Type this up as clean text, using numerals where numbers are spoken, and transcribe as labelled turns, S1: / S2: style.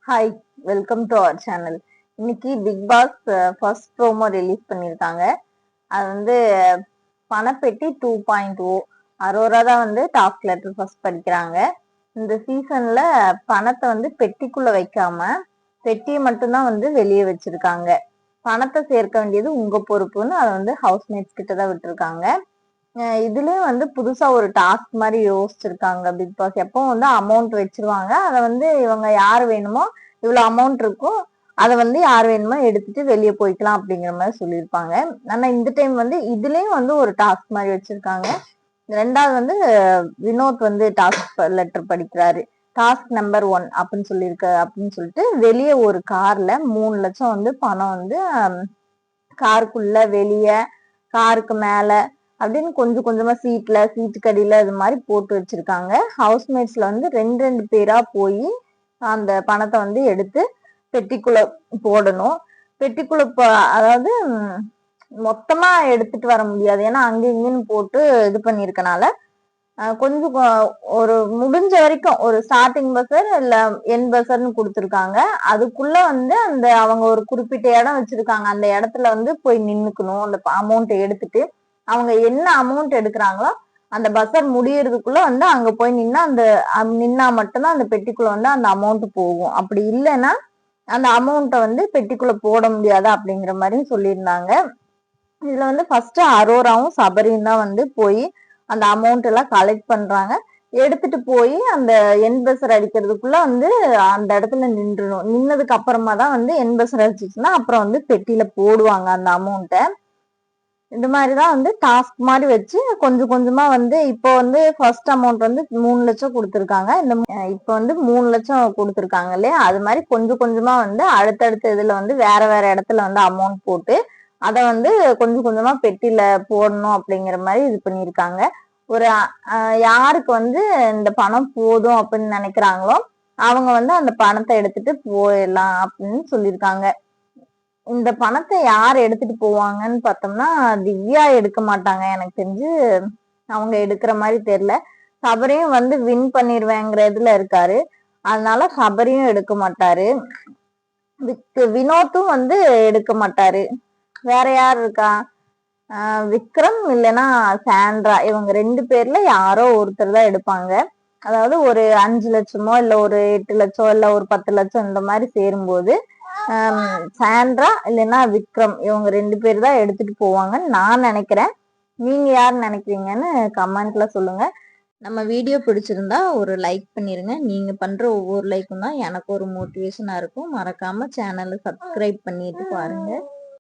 S1: Hi, welcome to our channel. இன்னைக்கு Bigg Boss first promo release பண்ணியிருக்காங்க. அது வந்து பணப்பெட்டி 2.0. அரோரா தான் வந்து டாஸ்க் லெட்டர் ஃபர்ஸ்ட் படிக்கிறாங்க. இந்த சீசன்ல பணத்தை வந்து பெட்டிக்குள்ள வைக்காம பெட்டியை மட்டும்தான் வந்து வெளியே வச்சிருக்காங்க. பணத்தை சேர்க்க வேண்டியது உங்க பொறுப்புன்னு அதை வந்து ஹவுஸ்மேட்ஸ் கிட்ட தான் விட்டுருக்காங்க. இதுலயும் வந்து புதுசா ஒரு டாஸ்க் மாதிரி யோசிச்சிருக்காங்க பிக் பாஸ். எப்பவும் வந்து அமௌண்ட் வச்சிருவாங்க, அதை வந்து இவங்க யார் வேணுமோ இவ்வளவு அமௌண்ட் இருக்கும், அதை வந்து யார் வேணுமோ எடுத்துட்டு வெளியே போய்க்கலாம் அப்படிங்கிற மாதிரி சொல்லியிருப்பாங்க. ஆனா இந்த டைம் வந்து இதுலயும் வந்து ஒரு டாஸ்க் மாதிரி வச்சிருக்காங்க. ரெண்டாவது வந்து வினோத் வந்து டாஸ்க் லெட்டர் படிக்கிறாரு. டாஸ்க் நம்பர் 1 அப்படின்னு சொல்லிட்டு வெளியே ஒரு கார்ல 3 லட்சம் வந்து பணம் வந்து காருக்குள்ள வெளியே காருக்கு மேல அப்படின்னு கொஞ்சம் கொஞ்சமா சீட்டுக்கு அடியில இது மாதிரி போட்டு வச்சிருக்காங்க. ஹவுஸ்மேட்ஸ்ல வந்து ரெண்டு பேரா போய் அந்த பணத்தை வந்து எடுத்து பெட்டிக்குள்ள போடணும். பெட்டிக்குள்ள அதாவது மொத்தமா எடுத்துட்டு வர முடியாது, ஏன்னா அங்க இங்கன்னு போட்டு இது பண்ணிருக்கனால கொஞ்சம் ஒரு முடிஞ்ச வரைக்கும் ஒரு ஸ்டார்டிங் பஸ்ஸர் இல்ல என் பஸ்ஸர்னு கொடுத்துருக்காங்க. அதுக்குள்ள வந்து அந்த அவங்க ஒரு குறிப்பிட்ட இடம் வச்சிருக்காங்க, அந்த இடத்துல வந்து போய் நின்னுக்கணும். அந்த அமௌண்ட் எடுத்துட்டு அவங்க என்ன அமௌண்ட் எடுக்கிறாங்களோ அந்த பஸ்ஸர் முடியறதுக்குள்ள வந்து அங்க போய் நின்னா நின்னா மட்டும்தான் அந்த பெட்டிக்குள்ள வந்து அந்த அமௌண்ட் போகும். அப்படி இல்லைன்னா அந்த அமௌண்ட்டை வந்து பெட்டிக்குள்ள போட முடியாது அப்படிங்கிற மாதிரி சொல்லியிருந்தாங்க. இதுல வந்து ஃபர்ஸ்ட் அரோராவும் சபரியும் தான் வந்து போய் அந்த அமௌண்ட் எல்லாம் கலெக்ட் பண்றாங்க. எடுத்துட்டு போய் அந்த என்பசர் அடிக்கிறதுக்குள்ள வந்து அந்த இடத்துல நின்றுணும். நின்னதுக்கு அப்புறமா தான் வந்து என்பசர் அடிச்சிச்சுன்னா அப்புறம் வந்து பெட்டியில போடுவாங்க அந்த அமௌண்ட்டை. இந்த மாதிரிதான் வந்து டாஸ்க் மாதிரி வச்சு கொஞ்சம் கொஞ்சமா வந்து இப்போ வந்து ஃபர்ஸ்ட் அமௌண்ட் வந்து 3 லட்சம் கொடுத்துருக்காங்க. இப்போ வந்து 3 லட்சம் கொடுத்துருக்காங்க இல்லையா, அது மாதிரி கொஞ்சம் கொஞ்சமா வந்து அடுத்தடுத்த இதுல வந்து வேற வேற இடத்துல வந்து அமௌண்ட் போட்டு அதை வந்து கொஞ்சம் கொஞ்சமா பெட்டியில போடணும் அப்படிங்கிற மாதிரி இது பண்ணியிருக்காங்க. ஒரு யாருக்கு வந்து இந்த பணம் போதும் அப்படின்னு நினைக்கிறாங்களோ அவங்க வந்து அந்த பணத்தை எடுத்துட்டு போயிடலாம் அப்படின்னு சொல்லியிருக்காங்க. இந்த பணத்தை யார் எடுத்துட்டு போவாங்கன்னு பார்த்தோம்னா திவ்யா எடுக்க மாட்டாங்க, எனக்கு தெரிஞ்சு அவங்க எடுக்கிற மாதிரி தெரியல. சபரியும் வந்து வின் பண்ணிருவேங்கிற இதுல இருக்காரு, அதனால சபரியும் எடுக்க மாட்டாரு. வினோத்தும் வந்து எடுக்க மாட்டாரு. வேற யார் இருக்கா, விக்ரம் இல்லைன்னா சாண்ட்ரா, இவங்க 2 பேர்ல யாரோ ஒருத்தர் தான் எடுப்பாங்க. அதாவது ஒரு 5 லட்சமோ இல்ல ஒரு 8 லட்சம் இல்ல ஒரு 10 லட்சம் இந்த மாதிரி சேரும்போது சாண்ட்ரா இல்லைன்னா விக்ரம் இவங்க 2 பேர் தான் எடுத்துட்டு போவாங்கன்னு நான் நினைக்கிறேன். நீங்க யாரு நினைக்கிறீங்கன்னு கமெண்ட்ல சொல்லுங்க. நம்ம வீடியோ பிடிச்சிருந்தா ஒரு லைக் பண்ணிருங்க. நீங்க பண்ற ஒவ்வொரு லைக்கும் தான் எனக்கு ஒரு மோட்டிவேஷனா இருக்கும். மறக்காம சேனலை சப்ஸ்கிரைப் பண்ணிட்டு பாருங்க.